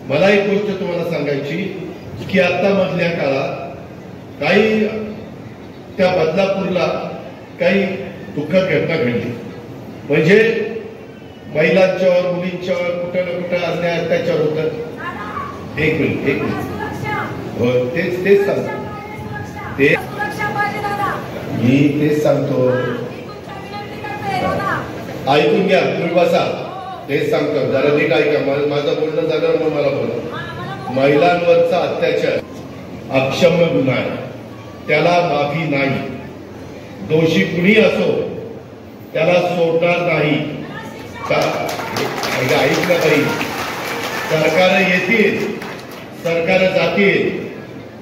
मला एक गोष्ट तुम्हाला सांगायची की आता मधल्या काळात काही त्या बदलापूरला काही दुःखद घटना घडली, म्हणजे महिलांच्यावर मुलींच्यावर कुठं ना कुठं अन्याय अत्याचार होतात। एक मिनिट हो, तेच सांगतो, मी तेच सांगतो, ऐकून घ्या, तुम्ही बसा, तेच सांगतो, जरा नीट ऐका, माझं बोलणं झालं मग मला बोला। महिलांवरचा अत्याचार अक्षम्य गुन्हा आहे, त्याला माफी नाही, दोषी कुणी असो त्याला सोडणार नाही। ऐकलं पाहिजे, सरकार येतील, सरकार जातील,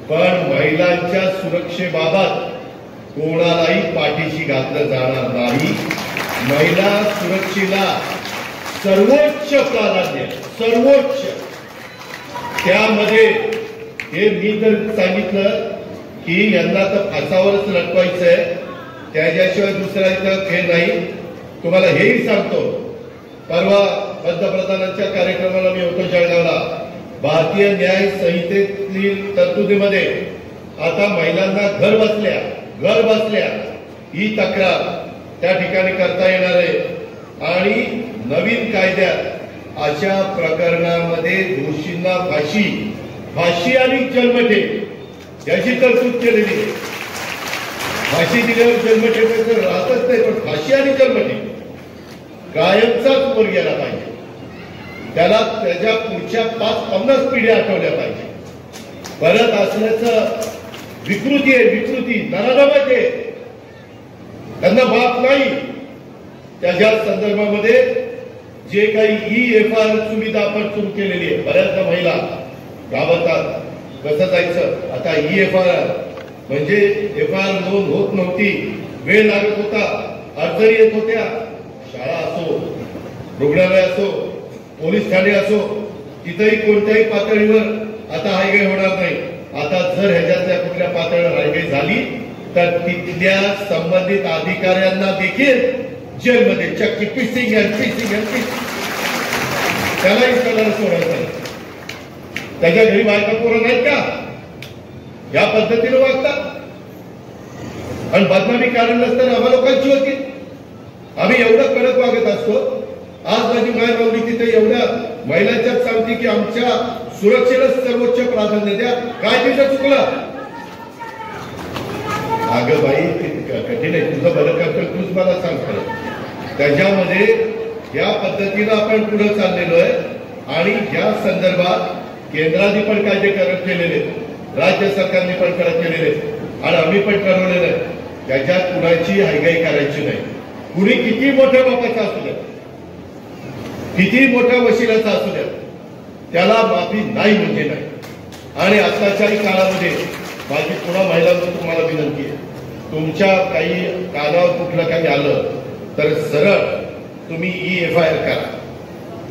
पण महिलांच्या सुरक्षेबाबत कोणालाही पाठीशी घातलं जाणार नाही। महिला सुरक्षेला सर्वोच्च प्राधान्य, सर्वोच्च, त्यामध्ये हे मी जर सांगितलं की यांना तर फासावरच लटवायचंय, त्याच्याशिवाय दुसरा इथं खेळ नाही। तुम्हाला हेही सांगतो, परवा पंतप्रधानांच्या कार्यक्रमाला मी होतो जळगावला, भारतीय न्याय संहितेतील तरतुदीमध्ये आता महिलांना घर बसल्या ही तक्रार त्या ठिकाणी करता येणार आहे, आणि नवीन कायद्यात अशा प्रकरणामध्ये दोषींना फाशी आणि जन्मठेप याची तरतूद केलेली आहे। फाशी दिल्यावर जन्मठेपेचं राहतच नाही, पण फाशी आणि जन्मठेप कायमचाच वर गेला पाहिजे, त्याला त्याच्या पुढच्या 5-50 पिढ्या आठवल्या पाहिजे। परत असल्याचं विकृती आहे, विकृती नराधमाची आहे, त्यांना माफ नाही। त्याच्या संदर्भामध्ये जे काही EFR सुविधा आपण सुरू केलेली आहे, बऱ्याचदा महिला गावातात कसं जायचं, आता EFR म्हणजे FIR नोंद होत नव्हती, वेळ लागत होता, अडचणी येत होत्या, शाळा असो, रुग्णालय असो, पोलीस ठाणे असो, तिथेही कोणत्याही पातळीवर आता हायगाई होणार नाही। आता जर ह्याच्यातल्या कुठल्या पातळीवर हायगाई झाली तर तिथल्या संबंधित अधिकाऱ्यांना देखील जेलमध्ये चक्की पिसिंग त्यालाही त्याला सोडायचं। त्याच्या घरी बायका पोरं नाहीत का या पद्धतीने वागतात, आणि बदनामी कारण नसताना आम्हा लोकांची होती, आम्ही एवढं कडक वागत असतो। आज माझी माय माऊली तिथे एवढ्या महिलांच्या सांगते की आमच्या सुरक्षेला सर्वोच्च प्राधान्य द्या, काय तिथं चुकलं? अगं बाई, कठीण आहे, तुझं बरं करतो, तूच मला सांगतो। त्याच्यामध्ये या पद्धतीनं आपण पुढे चाललेलो आहे, आणि या संदर्भात केंद्राने पण कायदे करत केलेले, राज्य सरकारने पण करत केलेले, आणि आम्ही पण ठरवलेलं आहे त्याच्यात कुणाची हायगाई करायची नाही। कुणी किती मोठ्या बापाचा असू द्या, किती मोठ्या वशिलाचा असू द्या, त्याला माफी नाही म्हणजे नाही। आणि आताच्याही काळामध्ये माझी पुन्हा महिलांना तुम्हाला विनंती आहे, तुमच्या काही कानावर कुठलं काही आलं तर सरळ तुम्ही EFIR करा,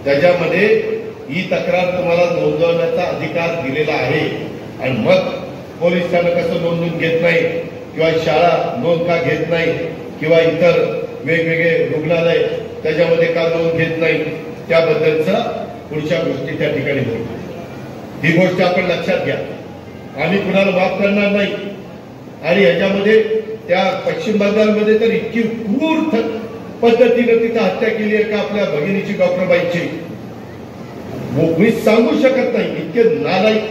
त्याच्यामध्ये ही तक्रार तुम्हाला नोंदवण्याचा अधिकार दिलेला आहे। आणि मग पोलीस ठाणं कसं नोंदवून घेत नाही, किंवा शाळा नोंद का घेत नाही, किंवा इतर वेगवेगळे रुग्णालय त्याच्यामध्ये का नोंद घेत नाही, त्याबद्दलचा पुढच्या गोष्टी त्या ठिकाणी होईल। ही गोष्ट आपण लक्षात घ्या, आम्ही कुणाला माफ करणार नाही। आणि याच्यामध्ये त्या पश्चिम बंगालमध्ये तर इतकी क्रूर पद्धतीने तिथं हत्या केली आहे का आपल्या भगिनीची, डॉक्टर बाईची, मी सांगू शकत नाही, इतके नालायक